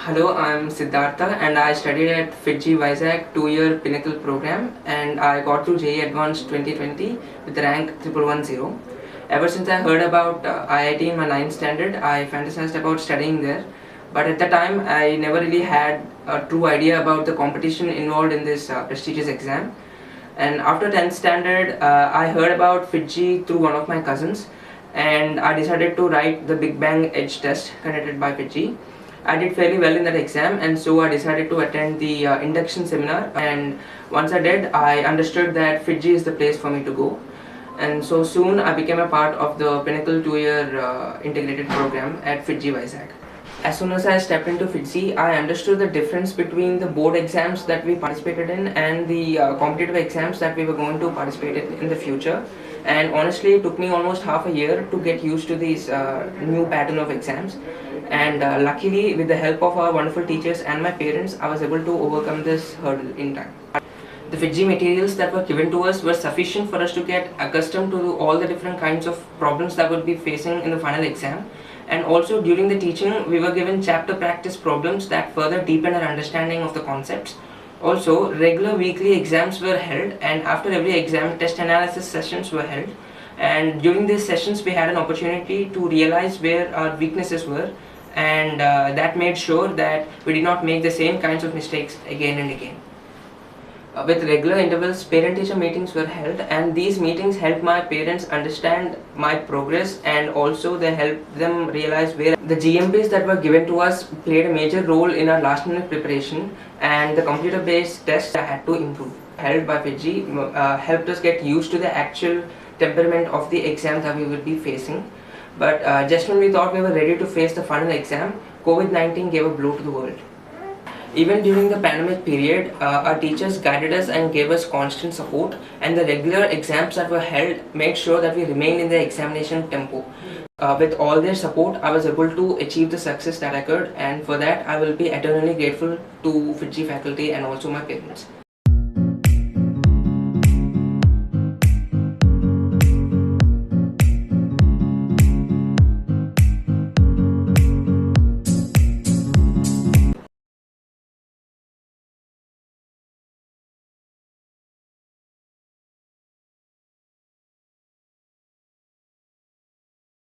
Hello, I'm Siddhartha and I studied at FIITJEE Vizag 2-year Pinnacle program and I got to JEE Advanced 2020 with rank 1110. Ever since I heard about IIT in my 9th standard, I fantasized about studying there. But at the time, I never really had a true idea about the competition involved in this prestigious exam. And after 10th standard, I heard about FIITJEE through one of my cousins and I decided to write the Big Bang Edge test conducted by FIITJEE. I did fairly well in that exam and so I decided to attend the induction seminar, and once I did, I understood that FIITJEE is the place for me to go, and so soon I became a part of the Pinnacle 2-year integrated program at FIITJEE Vizag. As soon as I stepped into FIITJEE, I understood the difference between the board exams that we participated in and the competitive exams that we were going to participate in the future. And honestly, it took me almost half a year to get used to these new pattern of exams. And luckily, with the help of our wonderful teachers and my parents, I was able to overcome this hurdle in time. The FIITJEE materials that were given to us were sufficient for us to get accustomed to all the different kinds of problems that would be facing in the final exam. And also during the teaching, we were given chapter practice problems that further deepened our understanding of the concepts. Also, regular weekly exams were held, and after every exam, test analysis sessions were held. And during these sessions, we had an opportunity to realize where our weaknesses were, and that made sure that we did not make the same kinds of mistakes again and again. With regular intervals, parent-teacher meetings were held, and these meetings helped my parents understand my progress, and also they helped them realize where the GMPs that were given to us played a major role in our last-minute preparation, and the computer-based tests I had to improve. Held by FIITJEE helped us get used to the actual temperament of the exam that we would be facing. But just when we thought we were ready to face the final exam, COVID-19 gave a blow to the world. Even during the pandemic period, our teachers guided us and gave us constant support, and the regular exams that were held made sure that we remained in the examination tempo. With all their support, I was able to achieve the success that I could, and for that I will be eternally grateful to FIITJEE faculty and also my parents.